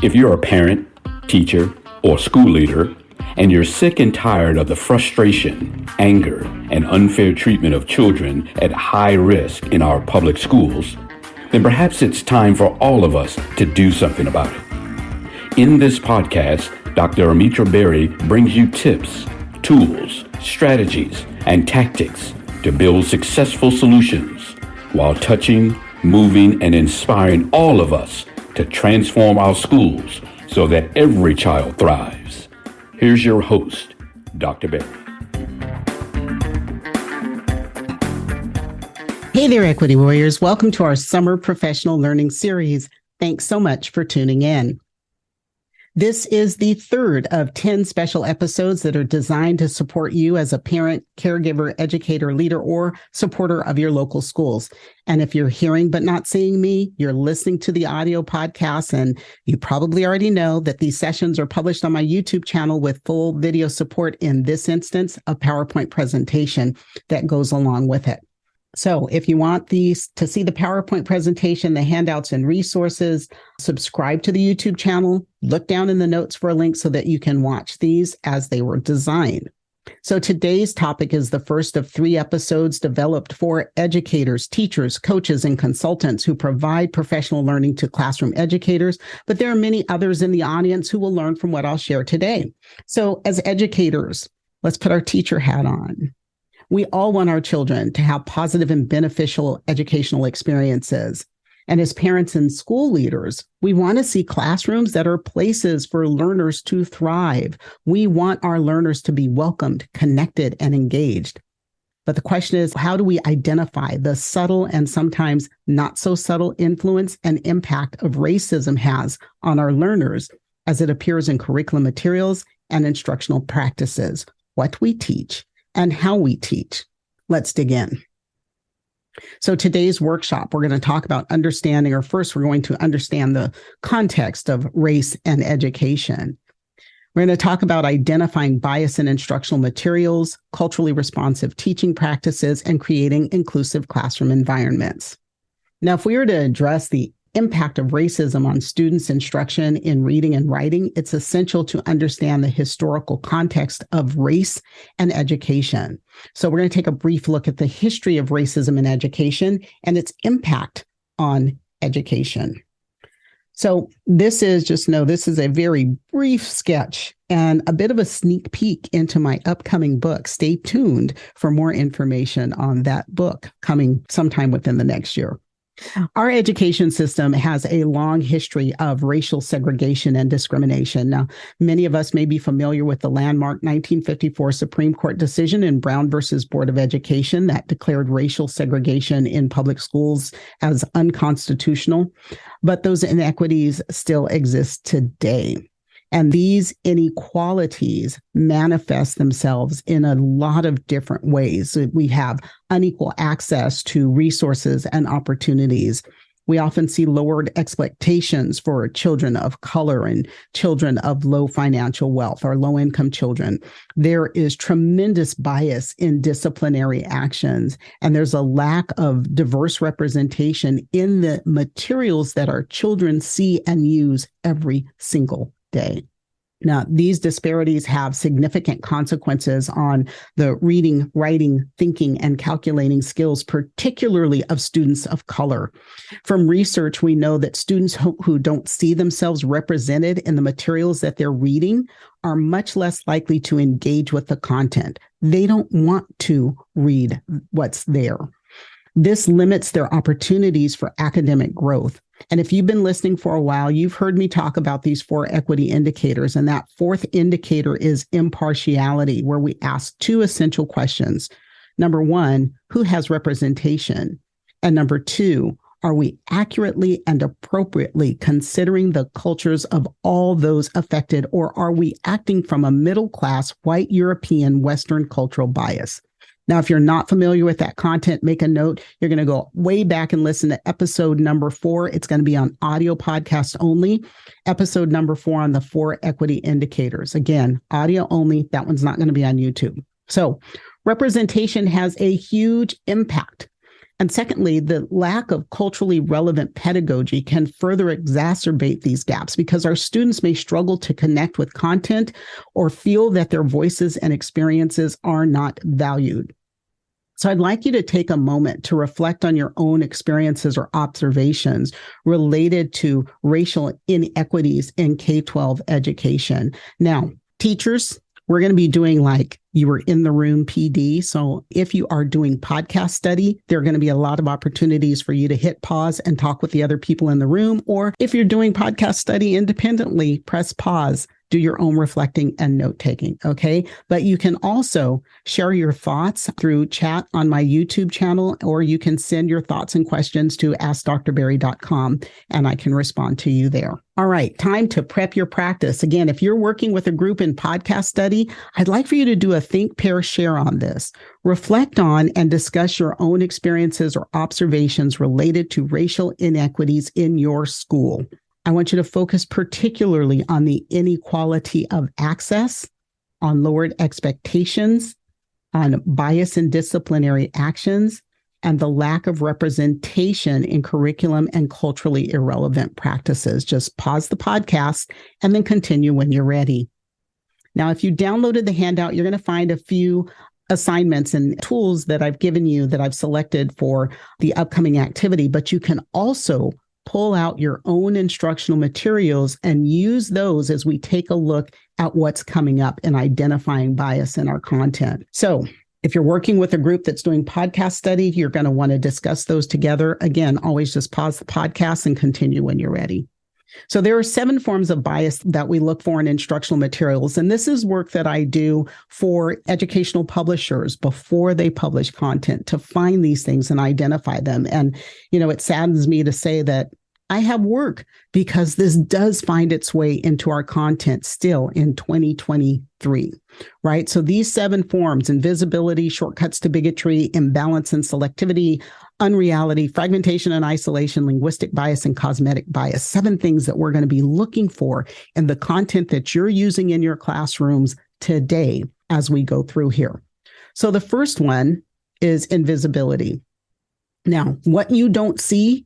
If you're a parent, teacher, or school leader, and you're sick and tired of the frustration, anger, and unfair treatment of children at high risk in our public schools, then perhaps it's time for all of us to do something about it. In this podcast, Dr. Almitra Berry brings you tips, tools, strategies, and tactics to build successful solutions while touching, moving, and inspiring all of us to transform our schools so that every child thrives. Here's your host, Dr. Berry. Hey there, Equity Warriors. Welcome to our Summer Professional Learning Series. Thanks so much for tuning in. This is the third of 10 special episodes that are designed to support you as a parent, caregiver, educator, leader, or supporter of your local schools. And if you're hearing but not seeing me, you're listening to the audio podcast, and you probably already know that these sessions are published on my YouTube channel with full video support, in this instance, a PowerPoint presentation that goes along with it. So if you want to see the PowerPoint presentation, the handouts and resources, subscribe to the YouTube channel, look down in the notes for a link so that you can watch these as they were designed. So today's topic is the first of 3 episodes developed for educators, teachers, coaches, and consultants who provide professional learning to classroom educators. But there are many others in the audience who will learn from what I'll share today. So as educators, let's put our teacher hat on. We all want our children to have positive and beneficial educational experiences. And as parents and school leaders, we want to see classrooms that are places for learners to thrive. We want our learners to be welcomed, connected, and engaged. But the question is, how do we identify the subtle and sometimes not so subtle influence and impact of racism has on our learners as it appears in curriculum materials and instructional practices, what we teach, and how we teach? Let's dig in. So today's workshop, we're going to talk about understanding, or first we're going to understand the context of race and education. We're going to talk about identifying bias in instructional materials, culturally responsive teaching practices, and creating inclusive classroom environments. Now, if we were to address the impact of racism on students' instruction in reading and writing, it's essential to understand the historical context of race and education. So we're going to take a brief look at the history of racism in education and its impact on education. So this is a very brief sketch and a bit of a sneak peek into my upcoming book. Stay tuned for more information on that book coming sometime within the next year. Our education system has a long history of racial segregation and discrimination. Now, many of us may be familiar with the landmark 1954 Supreme Court decision in Brown versus Board of Education that declared racial segregation in public schools as unconstitutional, but those inequities still exist today. And these inequalities manifest themselves in a lot of different ways. We have unequal access to resources and opportunities. We often see lowered expectations for children of color and children of low financial wealth or low-income children. There is tremendous bias in disciplinary actions, and there's a lack of diverse representation in the materials that our children see and use every single day. Now, these disparities have significant consequences on the reading, writing, thinking, and calculating skills, particularly of students of color. From research, we know that students who don't see themselves represented in the materials that they're reading are much less likely to engage with the content. They don't want to read what's there. This limits their opportunities for academic growth. And if you've been listening for a while, you've heard me talk about these 4 equity indicators. And that 4th indicator is impartiality, where we ask 2 essential questions. Number 1, who has representation? And number 2, are we accurately and appropriately considering the cultures of all those affected, or are we acting from a middle-class, white European, Western cultural bias? Now, if you're not familiar with that content, make a note. You're going to go way back and listen to episode number 4. It's going to be on audio podcast only. Episode number 4 on the 4 equity indicators. Again, audio only. That one's not going to be on YouTube. So representation has a huge impact. And secondly, the lack of culturally relevant pedagogy can further exacerbate these gaps because our students may struggle to connect with content or feel that their voices and experiences are not valued. So I'd like you to take a moment to reflect on your own experiences or observations related to racial inequities in K-12 education. Now, teachers, we're going to be doing like you were in the room PD. So if you are doing podcast study, there are going to be a lot of opportunities for you to hit pause and talk with the other people in the room. Or if you're doing podcast study independently, press pause, do your own reflecting and note taking. Okay. But you can also share your thoughts through chat on my YouTube channel, or you can send your thoughts and questions to askdrberry.com and I can respond to you there. All right. Time to prep your practice. Again, if you're working with a group in podcast study, I'd like for you to do a think, pair, share on this. Reflect on and discuss your own experiences or observations related to racial inequities in your school. I want you to focus particularly on the inequality of access, on lowered expectations, on bias in disciplinary actions, and the lack of representation in curriculum and culturally irrelevant practices. Just pause the podcast and then continue when you're ready. Now, if you downloaded the handout, you're going to find a few assignments and tools that I've given you that I've selected for the upcoming activity, but you can also pull out your own instructional materials and use those as we take a look at what's coming up and identifying bias in our content. So if you're working with a group that's doing podcast study, you're going to want to discuss those together. Again, always just pause the podcast and continue when you're ready. So there are 7 forms of bias that we look for in instructional materials. And this is work that I do for educational publishers before they publish content to find these things and identify them. And, it saddens me to say that I have work because this does find its way into our content still in 2023, right? So these 7 forms: invisibility, shortcuts to bigotry, imbalance and selectivity, unreality, fragmentation and isolation, linguistic bias, and cosmetic bias. 7 things that we're going to be looking for in the content that you're using in your classrooms today as we go through here. So the first one is invisibility. Now, what you don't see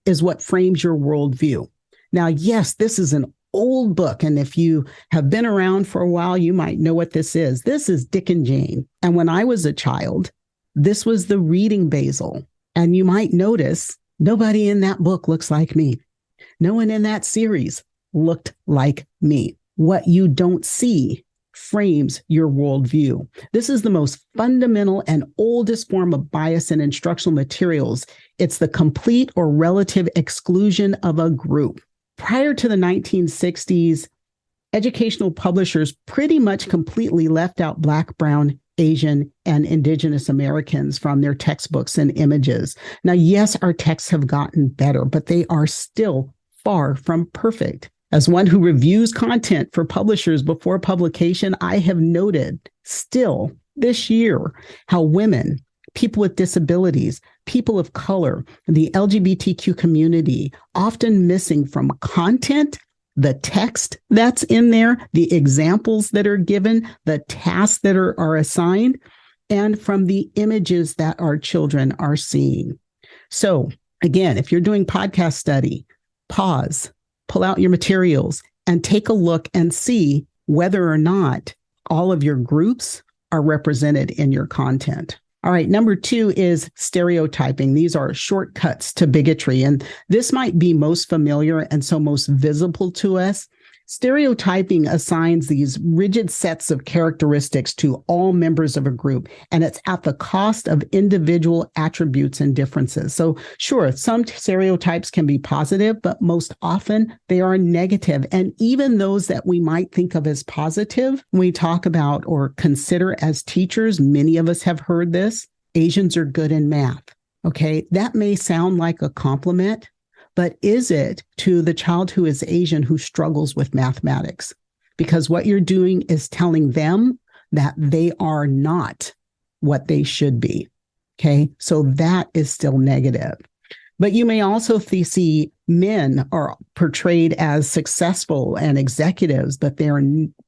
is what frames your worldview. Now, yes, this is an old book, and if you have been around for a while, you might know what this is. This is Dick and Jane. And when I was a child, this was the reading Basil. And you might notice nobody in that book looks like me. No one in that series looked like me. What you don't see frames your worldview. This is the most fundamental and oldest form of bias in instructional materials. It's the complete or relative exclusion of a group. Prior to the 1960s, educational publishers pretty much completely left out Black, Brown, Asian, and Indigenous Americans from their textbooks and images. Now, yes, our texts have gotten better, but they are still far from perfect. As one who reviews content for publishers before publication, I have noted still this year how women, people with disabilities, people of color, the LGBTQ community, often missing from content, the text that's in there, the examples that are given, the tasks that are assigned, and from the images that our children are seeing. So again, if you're doing podcast study, pause, pull out your materials, and take a look and see whether or not all of your groups are represented in your content. All right, number 2 is stereotyping. These are shortcuts to bigotry, and this might be most familiar and so most visible to us. Stereotyping assigns these rigid sets of characteristics to all members of a group, and it's at the cost of individual attributes and differences. So sure, some stereotypes can be positive, but most often they are negative. And even those that we might think of as positive, when we talk about or consider as teachers, many of us have heard this: Asians are good in math. Okay, that may sound like a compliment, but is it to the child who is Asian who struggles with mathematics? Because what you're doing is telling them that they are not what they should be. Okay, so that is still negative. But you may also see men are portrayed as successful and executives, but they are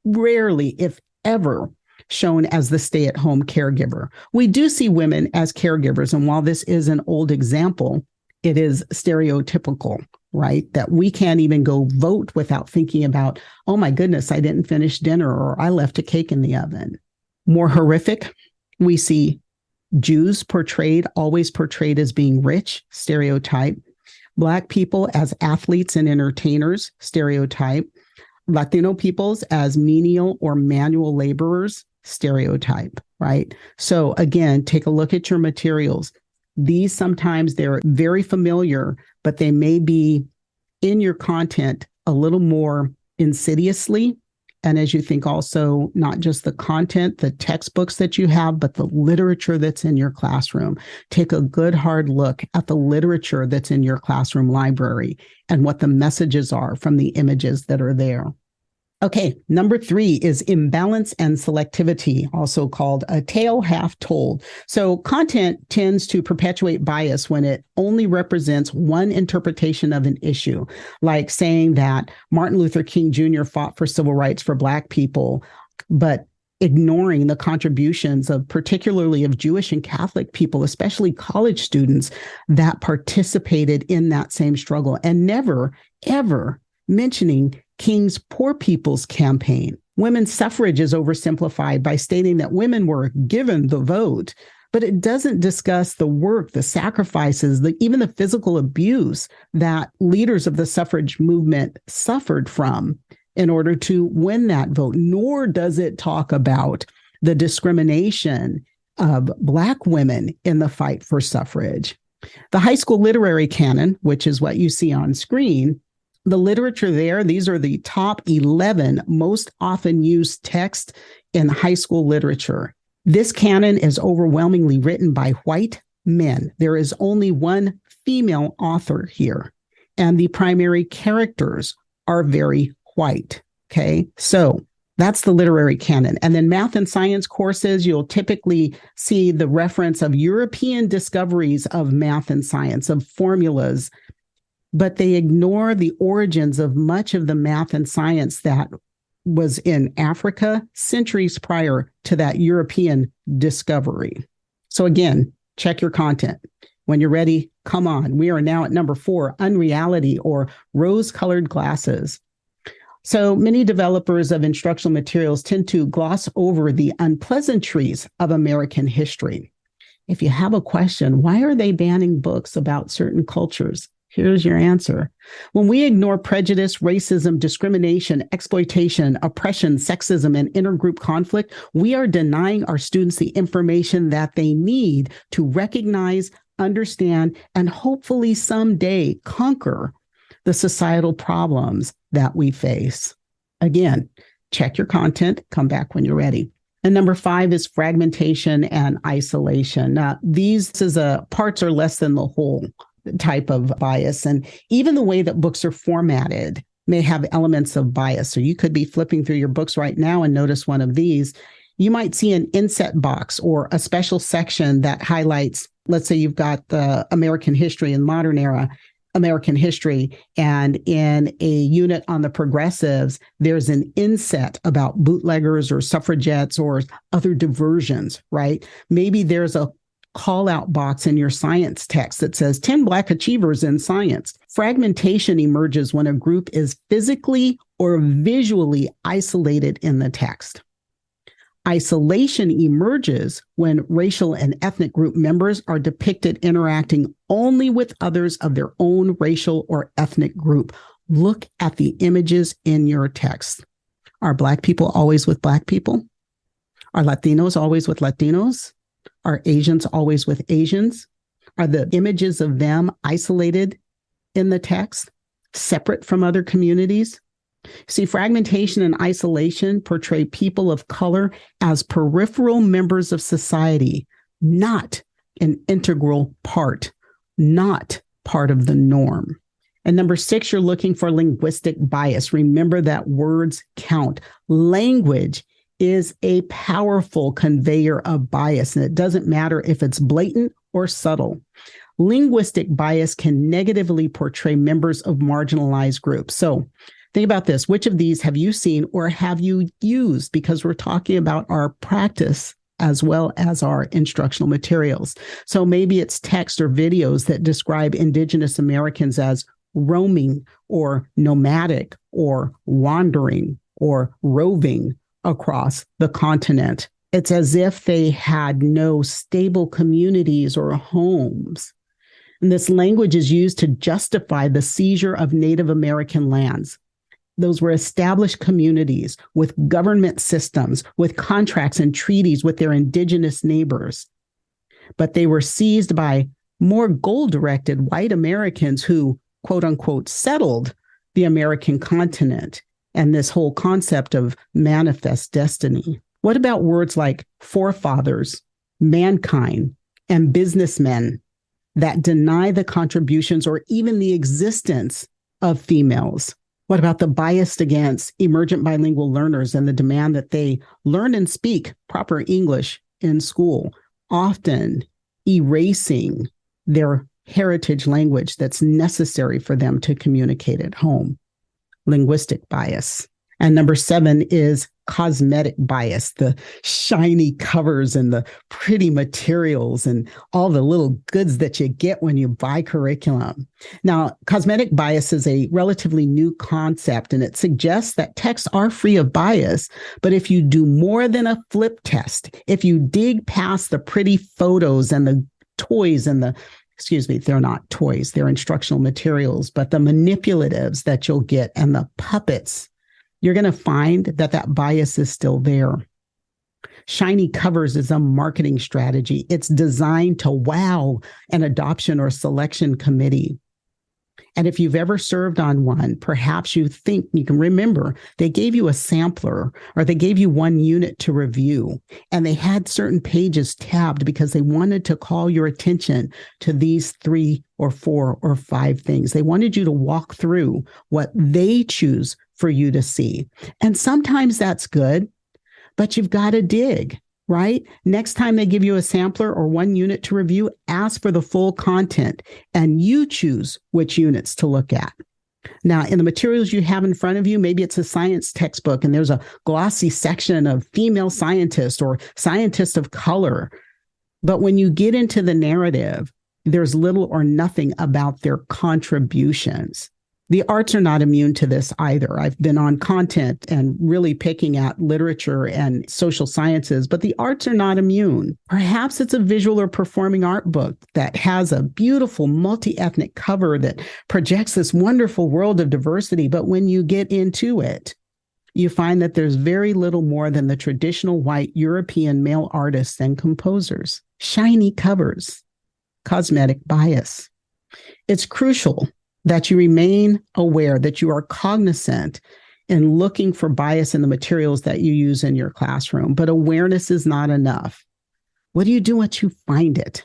rarely, if ever, shown as the stay-at-home caregiver. We do see women as caregivers, and while this is an old example, it is stereotypical, right? That we can't even go vote without thinking about, oh my goodness, I didn't finish dinner, or I left a cake in the oven. More horrific, we see Jews always portrayed as being rich, stereotype. Black people as athletes and entertainers, stereotype. Latino peoples as menial or manual laborers, stereotype, right? So again, take a look at your materials. These sometimes they're very familiar, but they may be in your content a little more insidiously. And as you think also, not just the content, the textbooks that you have, but the literature that's in your classroom. Take a good hard look at the literature that's in your classroom library and what the messages are from the images that are there. Okay, number 3 is imbalance and selectivity, also called a tale half told. So content tends to perpetuate bias when it only represents one interpretation of an issue, like saying that Martin Luther King Jr. fought for civil rights for Black people, but ignoring the contributions of particularly of Jewish and Catholic people, especially college students that participated in that same struggle, and never, ever mentioning King's Poor People's Campaign. Women's suffrage is oversimplified by stating that women were given the vote, but it doesn't discuss the work, the sacrifices, even the physical abuse that leaders of the suffrage movement suffered from in order to win that vote, nor does it talk about the discrimination of Black women in the fight for suffrage. The high school literary canon, which is what you see on screen, the literature there, these are the top 11 most often used texts in high school literature. This canon is overwhelmingly written by white men. There is only one female author here, and the primary characters are very white. Okay, so that's the literary canon. And then math and science courses, you'll typically see the reference of European discoveries of math and science, of formulas, but they ignore the origins of much of the math and science that was in Africa centuries prior to that European discovery. So again, check your content. When you're ready, come on. We are now at number 4, unreality or rose-colored glasses. So many developers of instructional materials tend to gloss over the unpleasantries of American history. If you have a question, why are they banning books about certain cultures? Here's your answer. When we ignore prejudice, racism, discrimination, exploitation, oppression, sexism, and intergroup conflict, we are denying our students the information that they need to recognize, understand, and hopefully someday conquer the societal problems that we face. Again, check your content, come back when you're ready. And number 5 is fragmentation and isolation. Now, these is a parts are less than the whole type of bias. And even the way that books are formatted may have elements of bias. So you could be flipping through your books right now and notice one of these. You might see an inset box or a special section that highlights, let's say you've got the American history and modern era American history, and in a unit on the progressives, there's an inset about bootleggers or suffragettes or other diversions, right? Maybe there's a call out box in your science text that says 10 Black achievers in science. Fragmentation emerges when a group is physically or visually isolated in the text. Isolation emerges when racial and ethnic group members are depicted interacting only with others of their own racial or ethnic group. Look at the images in your text. Are Black people always with Black people? Are Latinos always with Latinos? Are Asians always with Asians? Are the images of them isolated in the text, separate from other communities? See, fragmentation and isolation portray people of color as peripheral members of society, not an integral part, not part of the norm. And number 6, you're looking for linguistic bias. Remember that words count. Language is a powerful conveyor of bias, and it doesn't matter if it's blatant or subtle. Linguistic bias can negatively portray members of marginalized groups. So Think about this. Which of these have you seen or have you used? Because we're talking about our practice as well as our instructional materials. So maybe it's text or videos that describe Indigenous Americans as roaming or nomadic or wandering or roving across the continent. It's as if they had no stable communities or homes. And this language is used to justify the seizure of Native American lands. Those were established communities with government systems, with contracts and treaties with their indigenous neighbors. But they were seized by more goal-directed white Americans who, quote unquote, settled the American continent and this whole concept of manifest destiny. What about words like forefathers, mankind, and businessmen that deny the contributions or even the existence of females? What about the bias against emergent bilingual learners and the demand that they learn and speak proper English in school, often erasing their heritage language that's necessary for them to communicate at home? Linguistic bias. And number 7 is cosmetic bias, the shiny covers and the pretty materials and all the little goods that you get when you buy curriculum. Now, cosmetic bias is a relatively new concept, and it suggests that texts are free of bias. But if you do more than a flip test, if you dig past the pretty photos and the toys and they're not toys, they're instructional materials, but the manipulatives that you'll get and the puppets, you're going to find that bias is still there. Shiny covers is a marketing strategy. It's designed to wow an adoption or selection committee. And if you've ever served on one, perhaps you think you can remember they gave you a sampler or they gave you one unit to review, and they had certain pages tabbed because they wanted to call your attention to these 3 or 4 or 5 things. They wanted you to walk through what they choose for you to see. And sometimes that's good, but you've got to dig, right? Next time they give you a sampler or one unit to review, ask for the full content and you choose which units to look at. Now, in the materials you have in front of you, maybe it's a science textbook and there's a glossy section of female scientists or scientists of color. But when you get into the narrative, there's little or nothing about their contributions. The arts are not immune to this either. I've been on content and really picking at literature and social sciences, but the arts are not immune. Perhaps it's a visual or performing art book that has a beautiful multi-ethnic cover that projects this wonderful world of diversity. But when you get into it, you find that there's very little more than the traditional white European male artists and composers. Shiny covers, cosmetic bias. It's crucial that you remain aware, that you are cognizant in looking for bias in the materials that you use in your classroom. But awareness is not enough. What do you do once you find it?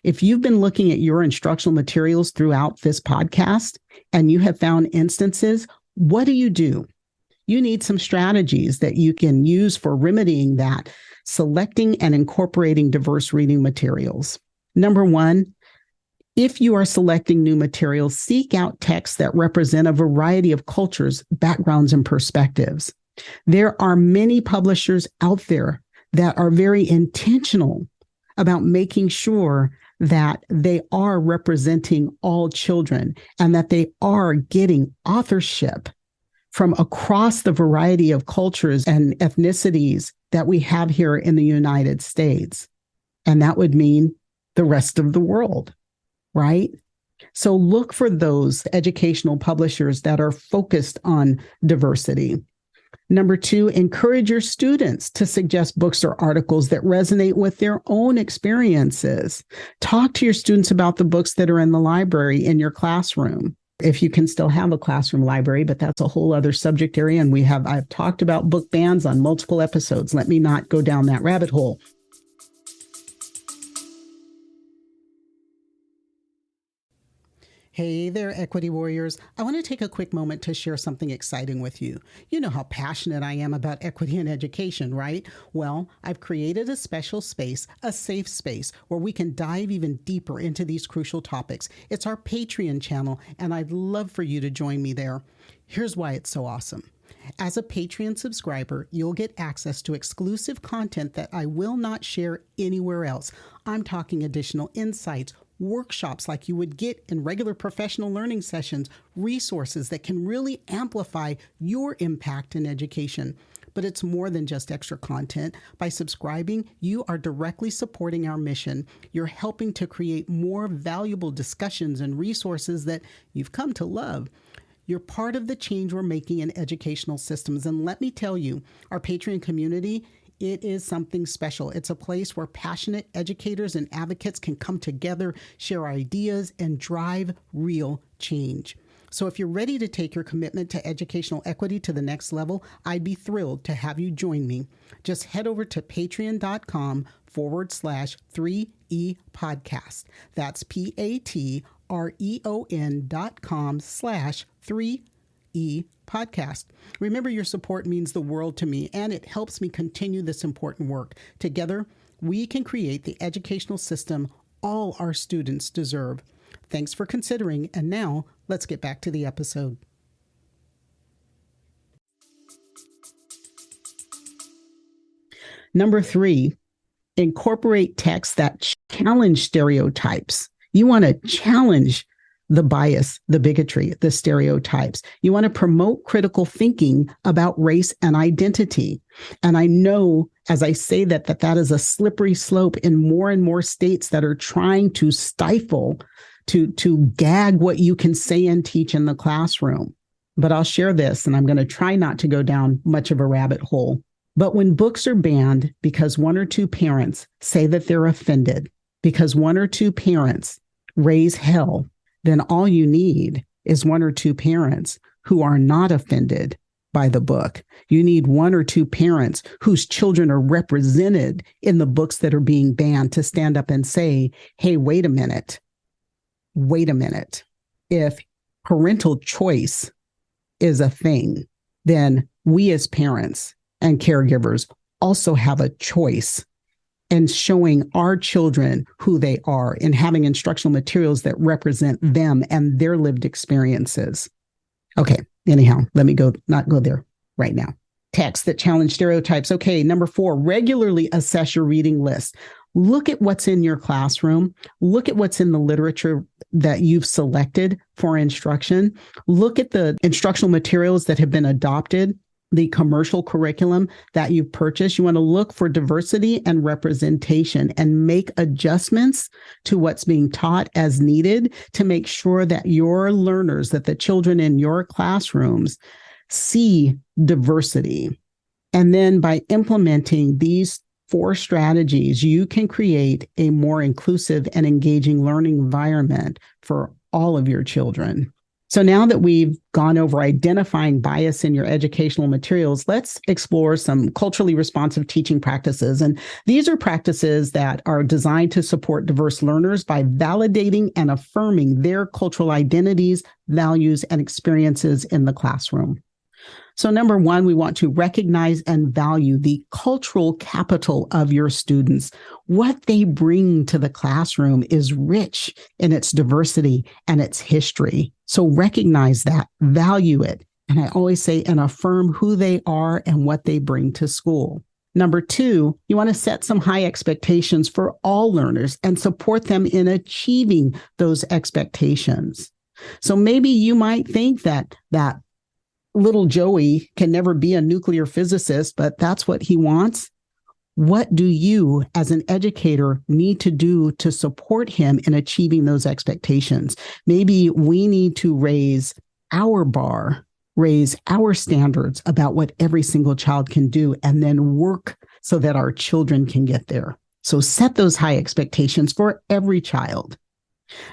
If you've been looking at your instructional materials throughout this podcast and you have found instances, what do? You need some strategies that you can use for remedying that, selecting and incorporating diverse reading materials. Number 1, if you are selecting new materials, seek out texts that represent a variety of cultures, backgrounds, and perspectives. There are many publishers out there that are very intentional about making sure that they are representing all children and that they are getting authorship from across the variety of cultures and ethnicities that we have here in the United States. And that would mean the rest of the world. Right? So look for those educational publishers that are focused on diversity. Number 2, encourage your students to suggest books or articles that resonate with their own experiences. Talk to your students about the books that are in the library in your classroom, if you can still have a classroom library, but that's a whole other subject area. And I've talked about book bans on multiple episodes. Let me not go down that rabbit hole. Hey there, Equity Warriors. I want to take a quick moment to share something exciting with you. You know how passionate I am about equity in education, right? Well, I've created a special space, a safe space, where we can dive even deeper into these crucial topics. It's our Patreon channel, and I'd love for you to join me there. Here's why it's so awesome. As a Patreon subscriber, you'll get access to exclusive content that I will not share anywhere else. I'm talking additional insights, workshops like you would get in regular professional learning sessions, resources that can really amplify your impact in education. But it's more than just extra content. By subscribing, you are directly supporting our mission. You're helping to create more valuable discussions and resources that you've come to love. You're part of the change we're making in educational systems. And let me tell you, our Patreon community, it is something special. It's a place where passionate educators and advocates can come together, share ideas, and drive real change. So if you're ready to take your commitment to educational equity to the next level, I'd be thrilled to have you join me. Just head over to patreon.com/3E podcast. That's patreon.com/3E podcast. Remember, your support means the world to me, and it helps me continue this important work. Together, we can create the educational system all our students deserve. Thanks for considering, and now let's get back to the episode. Number 3, incorporate texts that challenge stereotypes. You want to challenge the bias, the bigotry, the stereotypes. You want to promote critical thinking about race and identity. And I know as I say that is a slippery slope in more and more states that are trying to stifle, to gag what you can say and teach in the classroom. But I'll share this, and I'm going to try not to go down much of a rabbit hole. But when books are banned because one or two parents say that they're offended, because one or two parents raise hell, then all you need is one or two parents who are not offended by the book. You need one or two parents whose children are represented in the books that are being banned to stand up and say, hey, wait a minute. If parental choice is a thing, then we as parents and caregivers also have a choice in showing our children who they are and having instructional materials that represent them and their lived experiences. Okay, anyhow, let me not go there right now. Texts that challenge stereotypes. Okay, number 4, regularly assess your reading list. Look at what's in your classroom. Look at what's in the literature that you've selected for instruction. Look at the instructional materials that have been adopted, the commercial curriculum that you've purchased. You want to look for diversity and representation and make adjustments to what's being taught as needed to make sure that your learners, that the children in your classrooms see diversity. And then by implementing these 4 strategies, you can create a more inclusive and engaging learning environment for all of your children. So now that we've gone over identifying bias in your educational materials, let's explore some culturally responsive teaching practices. And these are practices that are designed to support diverse learners by validating and affirming their cultural identities, values, and experiences in the classroom. So number 1, we want to recognize and value the cultural capital of your students. What they bring to the classroom is rich in its diversity and its history. So recognize that, value it. And I always say, and affirm who they are and what they bring to school. Number 2, you want to set some high expectations for all learners and support them in achieving those expectations. So maybe you might think that little Joey can never be a nuclear physicist, but that's what he wants. What do you as an educator need to do to support him in achieving those expectations? Maybe we need to raise our bar, raise our standards about what every single child can do, and then work so that our children can get there. So set those high expectations for every child.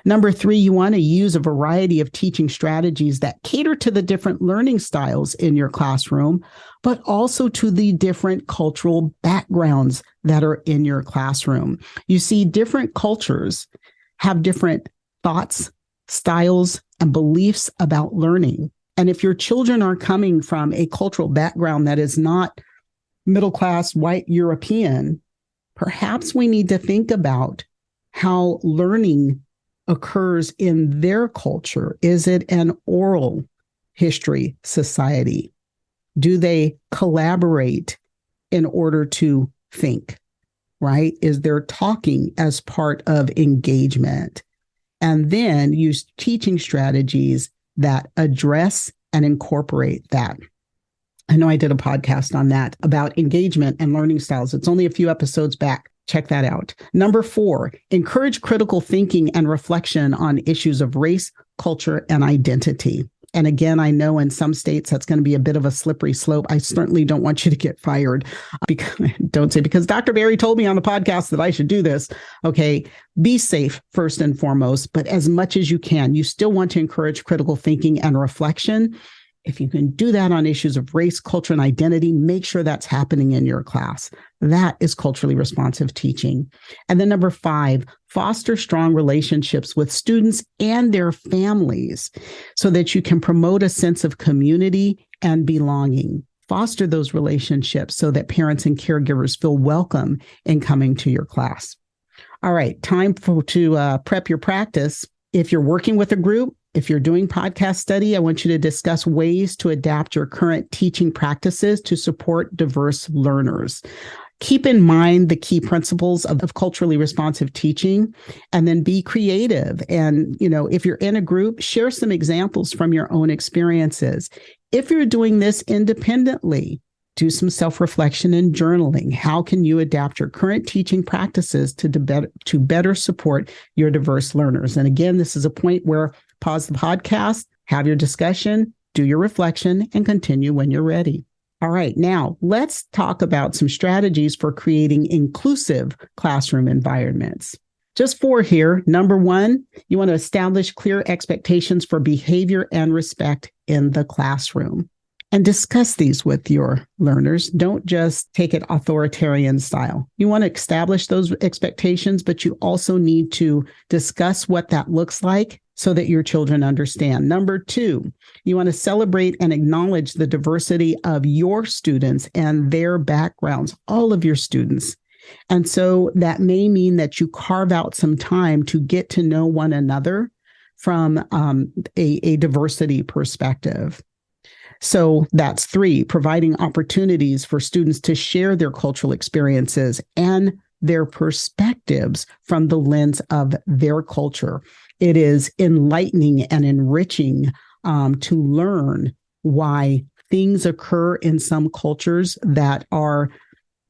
Number 3, you want to use a variety of teaching strategies that cater to the different learning styles in your classroom, but also to the different cultural backgrounds that are in your classroom. You see, different cultures have different thoughts, styles, and beliefs about learning. And if your children are coming from a cultural background that is not middle class, white European, perhaps we need to think about how learning occurs in their culture. Is it an oral history society? Do they collaborate in order to think, right? Is there talking as part of engagement? And then use teaching strategies that address and incorporate that. I know I did a podcast on that about engagement and learning styles. It's only a few episodes back. Check that out. Number 4, encourage critical thinking and reflection on issues of race, culture, and identity. And again, I know in some states that's going to be a bit of a slippery slope. I certainly don't want you to get fired. Because Dr. Berry told me on the podcast that I should do this. Okay, be safe first and foremost, but as much as you can, you still want to encourage critical thinking and reflection. If you can do that on issues of race, culture, and identity, make sure that's happening in your class. That is culturally responsive teaching. And then number 5, foster strong relationships with students and their families so that you can promote a sense of community and belonging. Foster those relationships so that parents and caregivers feel welcome in coming to your class. All right, time to prep your practice. If you're working with a group, if you're doing podcast study, I want you to discuss ways to adapt your current teaching practices to support diverse learners. Keep in mind the key principles of culturally responsive teaching, and then be creative. And, if you're in a group, share some examples from your own experiences. If you're doing this independently, do some self-reflection and journaling. How can you adapt your current teaching practices to better support your diverse learners? And again, this is a point where pause the podcast, have your discussion, do your reflection, and continue when you're ready. All right, now let's talk about some strategies for creating inclusive classroom environments. Just 4 here. Number 1, you want to establish clear expectations for behavior and respect in the classroom. And discuss these with your learners. Don't just take it authoritarian style. You want to establish those expectations, but you also need to discuss what that looks like so that your children understand. Number 2, you want to celebrate and acknowledge the diversity of your students and their backgrounds, all of your students. And so that may mean that you carve out some time to get to know one another from a diversity perspective. So that's 3, providing opportunities for students to share their cultural experiences and their perspectives from the lens of their culture. It is enlightening and enriching to learn why things occur in some cultures that are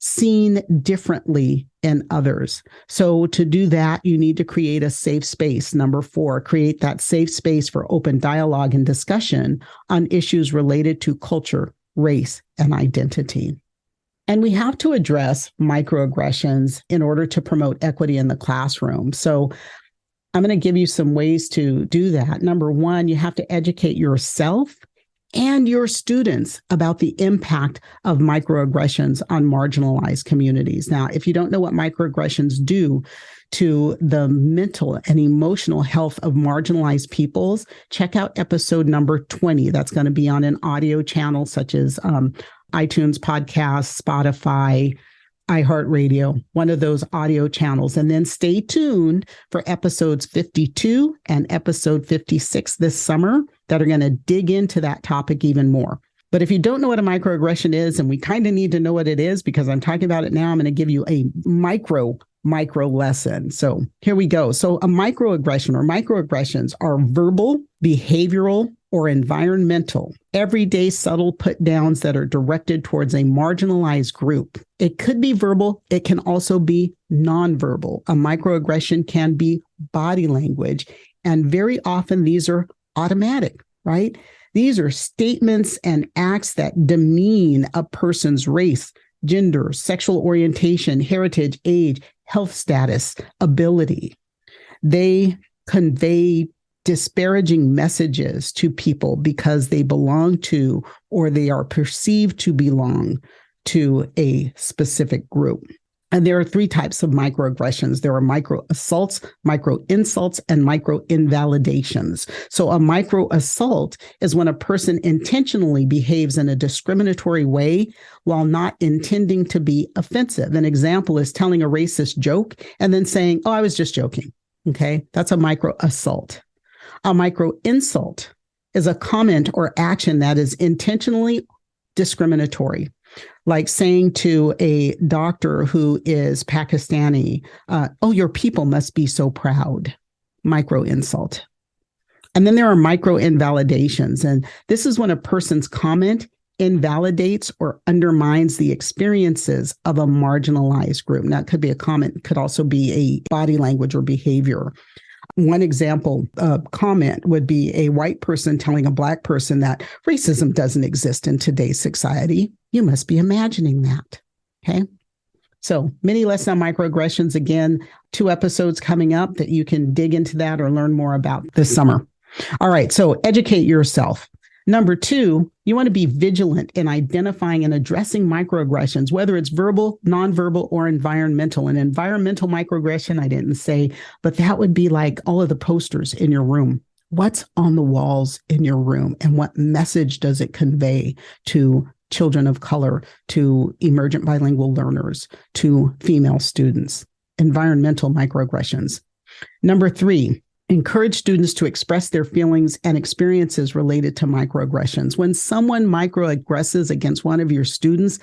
seen differently in others. So to do that, you need to create a safe space. Number 4, create that safe space for open dialogue and discussion on issues related to culture, race, and identity. And we have to address microaggressions in order to promote equity in the classroom. So I'm going to give you some ways to do that. Number 1, you have to educate yourself and your students about the impact of microaggressions on marginalized communities. Now, if you don't know what microaggressions do to the mental and emotional health of marginalized peoples, check out episode number 20. That's going to be on an audio channel such as iTunes Podcasts, Spotify, iHeartRadio, one of those audio channels. And then stay tuned for episodes 52 and episode 56 this summer that are going to dig into that topic even more. But if you don't know what a microaggression is, and we kind of need to know what it is because I'm talking about it now, I'm going to give you a micro lesson. So here we go. So a microaggression or microaggressions are verbal, behavioral, or environmental, everyday subtle put downs that are directed towards a marginalized group. It could be verbal. It can also be nonverbal. A microaggression can be body language. And very often these are automatic, right? These are statements and acts that demean a person's race, gender, sexual orientation, heritage, age, health status, ability. They convey disparaging messages to people because they belong to or they are perceived to belong to a specific group. And there are three types of microaggressions. There are micro assaults, micro insults, and micro invalidations. So a micro assault is when a person intentionally behaves in a discriminatory way while not intending to be offensive. An example is telling a racist joke and then saying, "Oh, I was just joking." Okay, that's a micro assault. A micro insult is a comment or action that is intentionally discriminatory, like saying to a doctor who is Pakistani, "Oh, your people must be so proud." Micro insult. And then there are micro invalidations. And this is when a person's comment invalidates or undermines the experiences of a marginalized group. Now, it could be a comment, could also be a body language or behavior. One example of comment would be a white person telling a Black person that racism doesn't exist in today's society. You must be imagining that. Okay. So mini lesson on microaggressions. Again, 2 episodes coming up that you can dig into that or learn more about this summer. All right. So educate yourself. Number 2, you want to be vigilant in identifying and addressing microaggressions, whether it's verbal, nonverbal, or environmental. An environmental microaggression, I didn't say, but that would be like all of the posters in your room. What's on the walls in your room and what message does it convey to children of color, to emergent bilingual learners, to female students? Environmental microaggressions. Number 3, encourage students to express their feelings and experiences related to microaggressions. When someone microaggresses against one of your students,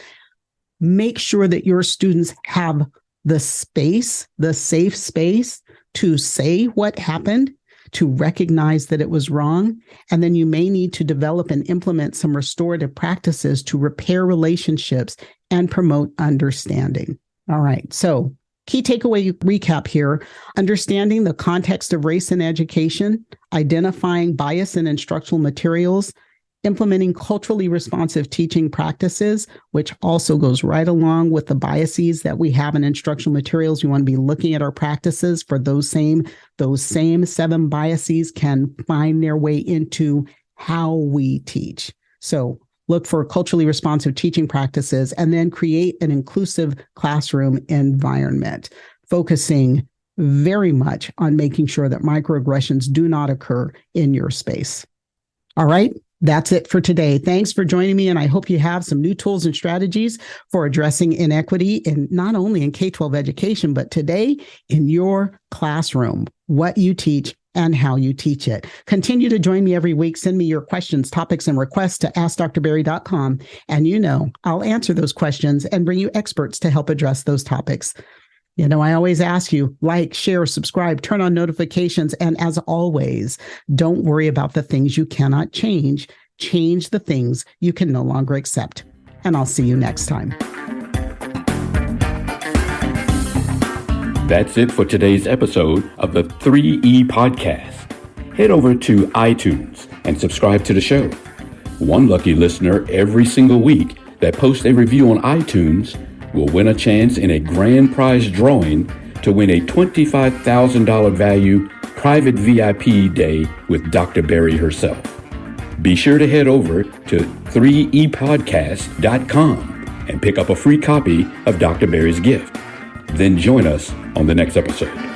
make sure that your students have the space, the safe space to say what happened, to recognize that it was wrong. And then you may need to develop and implement some restorative practices to repair relationships and promote understanding. All right. So key takeaway recap here: understanding the context of race in education, identifying bias in instructional materials, implementing culturally responsive teaching practices, which also goes right along with the biases that we have in instructional materials. We want to be looking at our practices for those same 7 biases can find their way into how we teach. So look for culturally responsive teaching practices, and then create an inclusive classroom environment, focusing very much on making sure that microaggressions do not occur in your space. All right, that's it for today. Thanks for joining me, and I hope you have some new tools and strategies for addressing inequity in not only in K-12 education, but today in your classroom, what you teach and how you teach it. Continue to join me every week. Send me your questions, topics, and requests to askdrberry.com. And I'll answer those questions and bring you experts to help address those topics. I always ask you, like, share, subscribe, turn on notifications. And as always, don't worry about the things you cannot change. Change the things you can no longer accept. And I'll see you next time. That's it for today's episode of the 3E Podcast. Head over to iTunes and subscribe to the show. One lucky listener every single week that posts a review on iTunes will win a chance in a grand prize drawing to win a $25,000 value private VIP day with Dr. Berry herself. Be sure to head over to 3epodcast.com and pick up a free copy of Dr. Berry's gift. Then join us on the next episode.